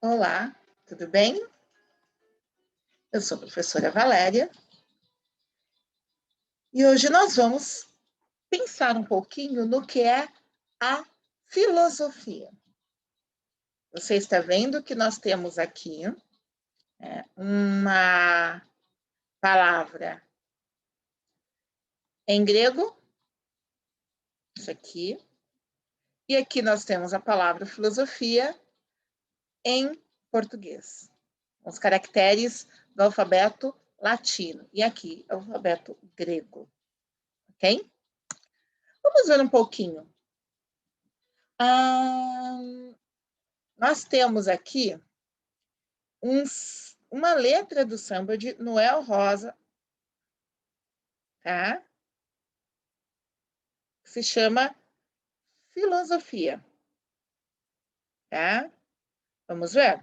Olá, tudo bem? Eu sou a professora Valéria e hoje nós vamos pensar um pouquinho no que é a filosofia. Você está vendo que nós temos aqui uma palavra em grego, isso aqui, e aqui nós temos a palavra filosofia em português. Os caracteres do alfabeto latino e aqui é o alfabeto grego, ok? Vamos ver um pouquinho. Nós temos aqui uma letra do samba de Noel Rosa, tá? Que se chama Filosofia, tá? Vamos ver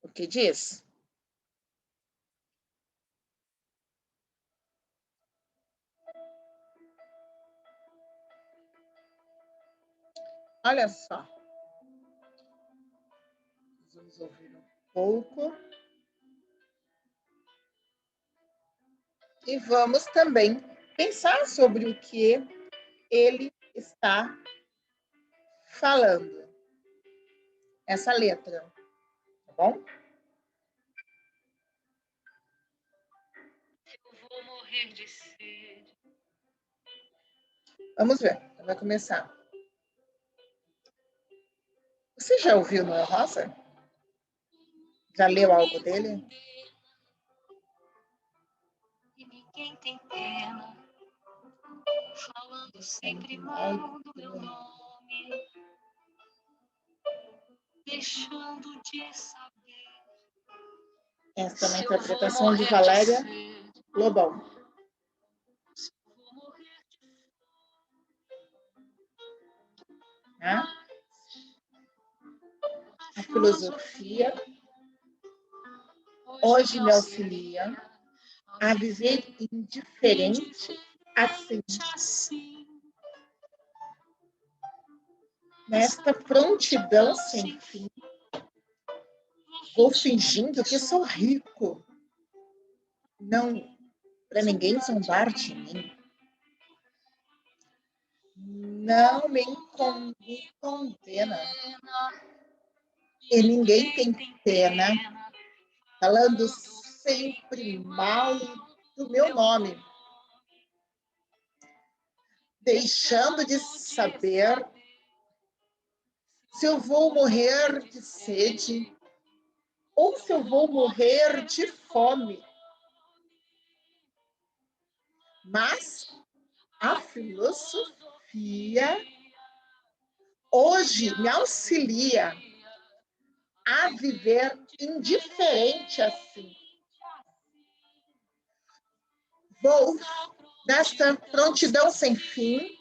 o que diz? Olha só. Vamos ouvir um pouco. E vamos também pensar sobre o que ele está falando. Essa letra, tá bom? Eu vou morrer de sede. Vamos ver, vai começar. Você já ouviu Noel Rosa? Já leu algo dele? E ninguém tem pena, falando sempre mal do meu nome, deixando de saber. Essa é uma interpretação de Valéria Lobão. A filosofia hoje me auxilia a viver indiferente assim. Nesta prontidão sem fim, vou fingindo que sou rico. Não, para ninguém zombar de mim. Não me condena. E ninguém tem pena, falando sempre mal do meu nome, deixando de saber se eu vou morrer de sede ou se eu vou morrer de fome. Mas a filosofia hoje me auxilia a viver indiferente assim. Vou, nesta prontidão sem fim,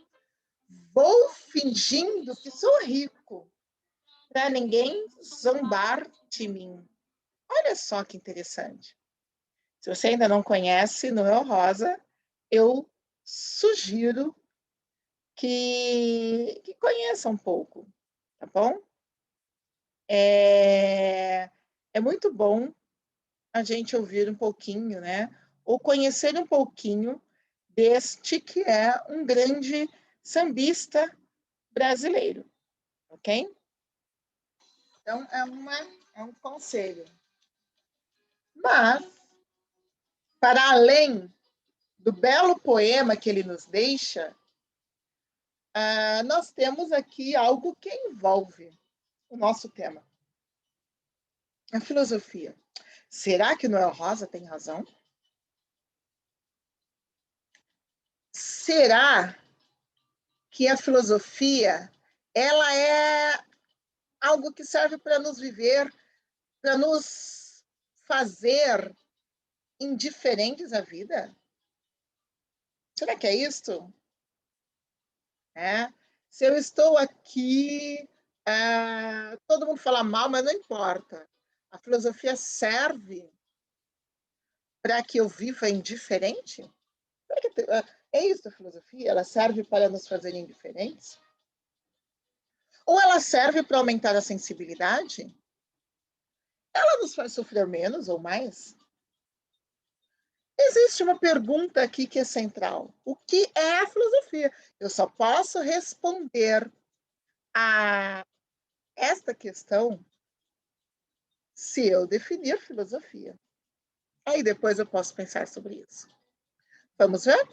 vou fingindo que sou rico, para ninguém zombar de mim. Olha só que interessante. Se você ainda não conhece Noel Rosa, eu sugiro que conheça um pouco, tá bom? É muito bom a gente ouvir um pouquinho, né? Ou conhecer um pouquinho deste que é um grande sambista brasileiro, ok? Então, é um conselho. Mas, para além do belo poema que ele nos deixa, nós temos aqui algo que envolve o nosso tema. A filosofia. Será que Noel Rosa tem razão? Será que a filosofia ela é algo que serve para nos viver, para nos fazer indiferentes à vida? Será que é isto? Se eu estou aqui, todo mundo fala mal, mas não importa. A filosofia serve para que eu viva indiferente? É isso a filosofia? Ela serve para nos fazer indiferentes? Ou ela serve para aumentar a sensibilidade? ela nos faz sofrer menos ou mais? Existe uma pergunta aqui que é central. O que é a filosofia? Eu só posso responder a esta questão se eu definir filosofia. Aí depois eu posso pensar sobre isso. Vamos ver?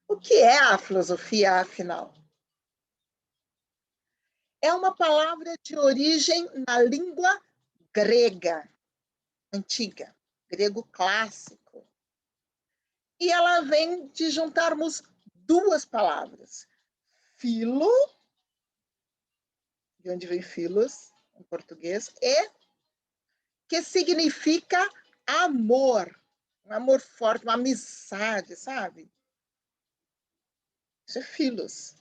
O que é a filosofia, afinal? É uma palavra de origem na língua grega, antiga, grego clássico. E ela vem de juntarmos duas palavras. Filo, de onde vem filos, em português, e que significa amor. Um amor forte, uma amizade, sabe? Isso é filos.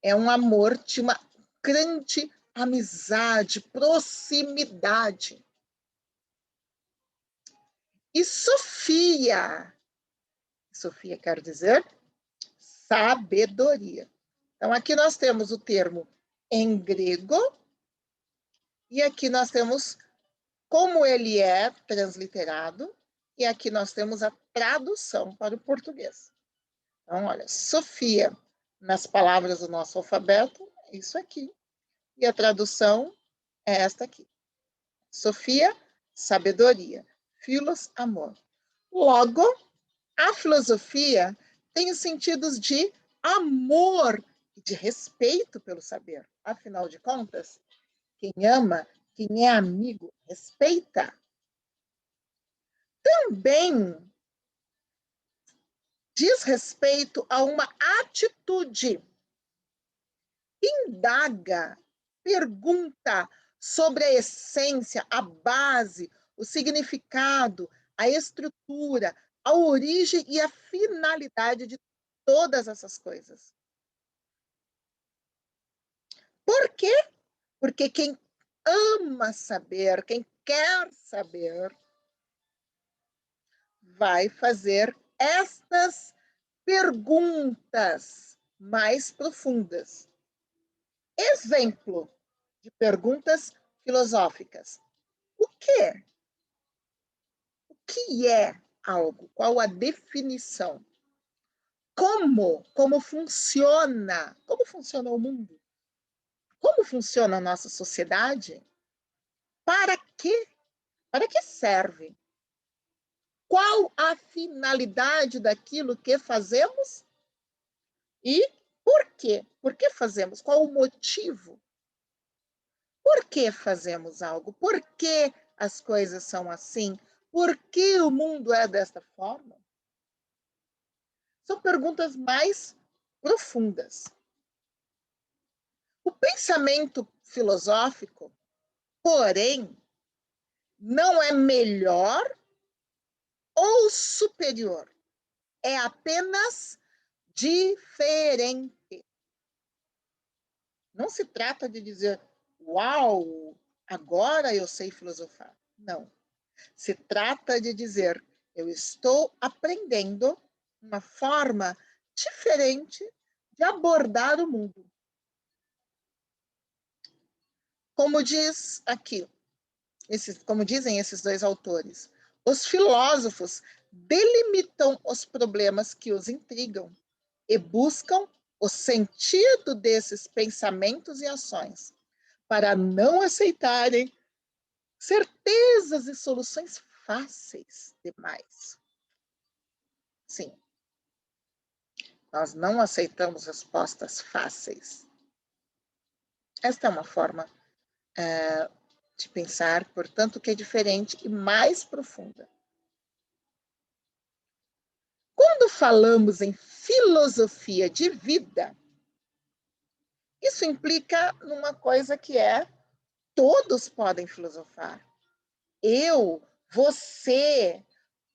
É um amor de uma grande amizade, proximidade. E Sofia quer dizer sabedoria. Então, aqui nós temos o termo em grego, e aqui nós temos como ele é transliterado, e aqui nós temos a tradução para o português. Então, olha, Sofia, nas palavras do nosso alfabeto, é isso aqui. E a tradução é esta aqui. Sofia, sabedoria. Filos, amor. Logo, a filosofia tem os sentidos de amor e de respeito pelo saber. Afinal de contas, quem ama, quem é amigo, respeita. Também diz respeito a uma atitude. Indaga, pergunta sobre a essência, a base, o significado, a estrutura, a origem e a finalidade de todas essas coisas. Por quê? Porque quem ama saber, quem quer saber, vai fazer estas perguntas mais profundas. Exemplo de perguntas filosóficas. O quê? O que é algo? Qual a definição? Como? Como funciona? Como funciona o mundo? Como funciona a nossa sociedade? Para quê? Para que serve? Qual a finalidade daquilo que fazemos? E por quê? Por que fazemos? Qual o motivo? Por que fazemos algo? Por que as coisas são assim? Por que o mundo é desta forma? São perguntas mais profundas. O pensamento filosófico, porém, não é melhor ou superior. É apenas diferente. Não se trata de dizer, uau, agora eu sei filosofar. Não. Se trata de dizer, eu estou aprendendo uma forma diferente de abordar o mundo. Como diz aqui, como dizem esses dois autores, os filósofos delimitam os problemas que os intrigam e buscam o sentido desses pensamentos e ações, para não aceitarem certezas e soluções fáceis demais. Sim, nós não aceitamos respostas fáceis. Esta é uma forma de pensar, portanto, que é diferente e mais profunda. Quando falamos em filosofia de vida, isso implica numa coisa que é todos podem filosofar. Eu, você,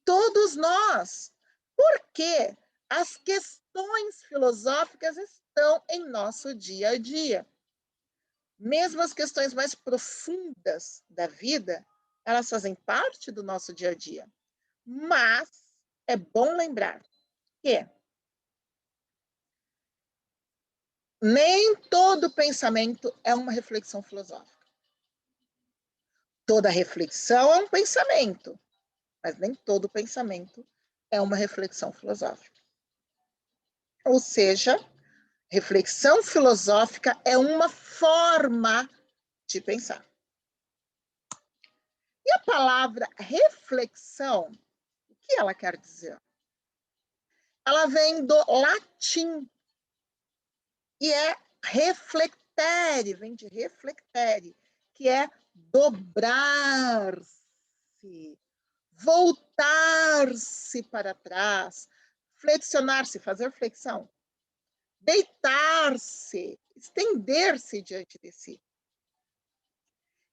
todos nós. Porque as questões filosóficas estão em nosso dia a dia. Mesmo as questões mais profundas da vida, elas fazem parte do nosso dia a dia. Mas é bom lembrar que nem todo pensamento é uma reflexão filosófica. Toda reflexão é um pensamento, mas nem todo pensamento é uma reflexão filosófica. Ou seja, reflexão filosófica é uma forma de pensar. E a palavra reflexão, o que ela quer dizer? Ela vem do latim e é reflectere, vem de reflectere, que é dobrar-se, voltar-se para trás, flexionar-se, fazer flexão, deitar-se, estender-se diante de si.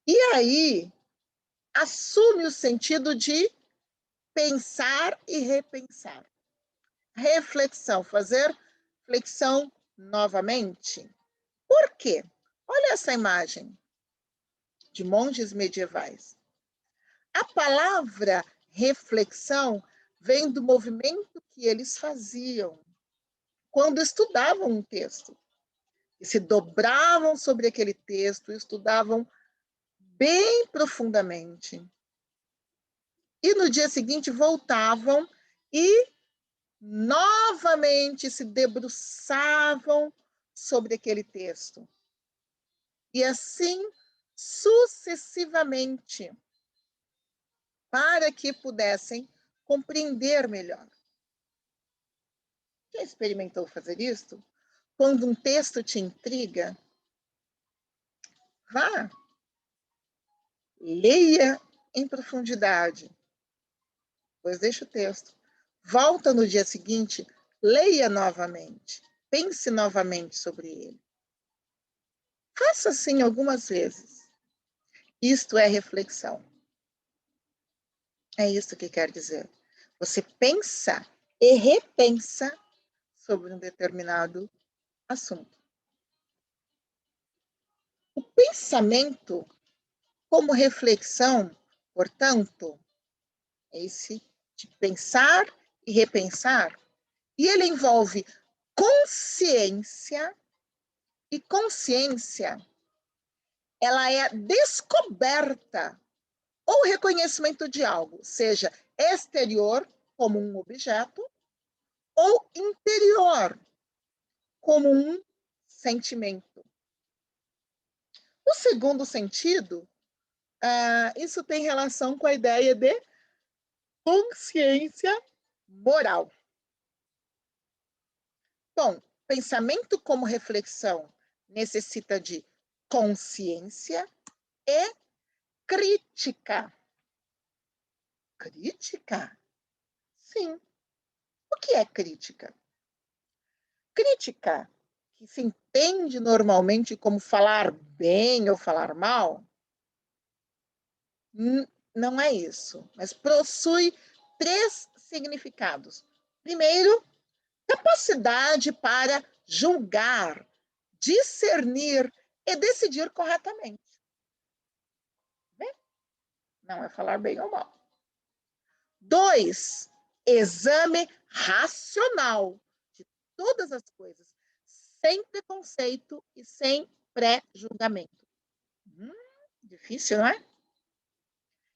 E aí assume o sentido de pensar e repensar. Reflexão, fazer flexão novamente. Por quê? Olha essa imagem de monges medievais. A palavra reflexão vem do movimento que eles faziam quando estudavam um texto. E se dobravam sobre aquele texto, estudavam bem profundamente. E no dia seguinte voltavam e novamente se debruçavam sobre aquele texto. E assim sucessivamente, para que pudessem compreender melhor. Já experimentou fazer isso? Quando um texto te intriga, vá, leia em profundidade, depois deixa o texto. Volta no dia seguinte, leia novamente, pense novamente sobre ele. Faça assim algumas vezes. Isto é reflexão. É isso que quer dizer. Você pensa e repensa sobre um determinado assunto. O pensamento como reflexão, portanto, é esse de pensar e repensar, e ele envolve consciência, e consciência, ela é descoberta ou reconhecimento de algo, seja exterior, como um objeto, ou interior, como um sentimento. O segundo sentido, isso tem relação com a ideia de consciência moral. Bom, pensamento como reflexão necessita de consciência e crítica. Crítica? Sim. O que é crítica? Crítica, que se entende normalmente como falar bem ou falar mal, não é isso, mas possui 3 significados. Primeiro, capacidade para julgar, discernir e decidir corretamente. Não é falar bem ou mal. 2, exame racional de todas as coisas, sem preconceito e sem pré-julgamento. Difícil, não é?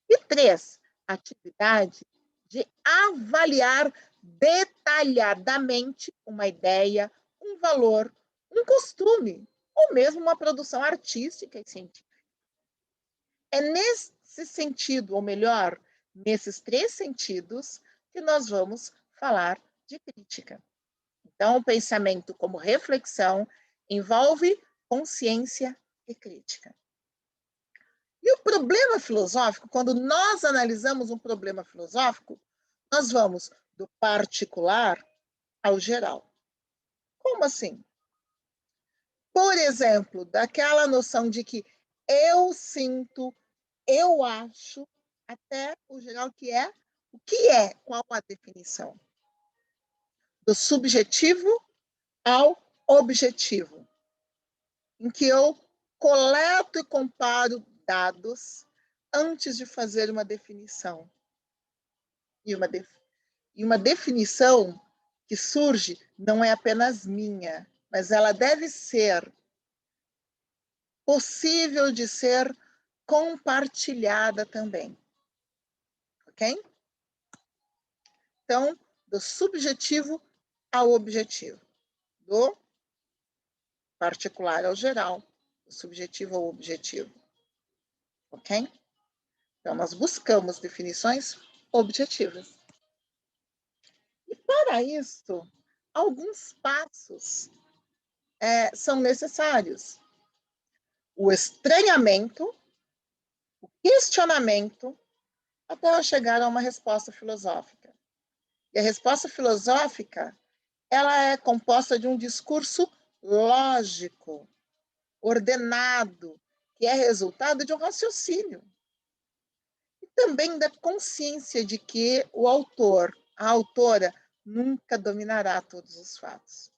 E 3, atividade de avaliar detalhadamente uma ideia, um valor, um costume, ou mesmo uma produção artística e científica. É nesse sentido, ou melhor, nesses 3 sentidos, que nós vamos falar de crítica. Então, o pensamento como reflexão envolve consciência e crítica. E o problema filosófico, quando nós analisamos um problema filosófico, nós vamos do particular ao geral. Como assim? Por exemplo, daquela noção de que eu sinto, eu acho, até o geral que é, o que é, qual a definição? Do subjetivo ao objetivo, em que eu coleto e comparo dados antes de fazer uma definição. E uma definição que surge não é apenas minha, mas ela deve ser possível de ser compartilhada também. Ok? Então, do subjetivo ao objetivo, do particular ao geral, do subjetivo ao objetivo. Ok? Então, nós buscamos definições objetivas. E para isso, alguns passos são necessários. O estranhamento, o questionamento, até eu chegar a uma resposta filosófica. E a resposta filosófica, ela é composta de um discurso lógico, ordenado, que é resultado de um raciocínio. E também da consciência de que o autor, a autora, nunca dominará todos os fatos.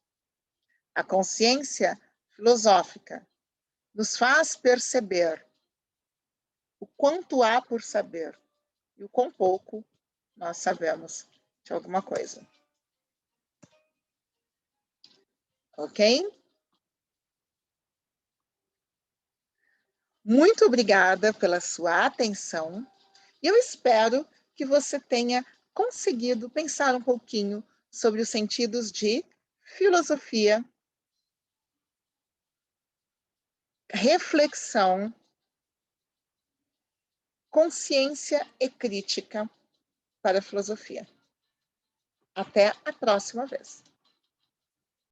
A consciência filosófica nos faz perceber o quanto há por saber e o quão pouco nós sabemos de alguma coisa. Ok? Muito obrigada pela sua atenção e eu espero que você tenha conseguido pensar um pouquinho sobre os sentidos de filosofia, reflexão, consciência e crítica para a filosofia. Até a próxima vez.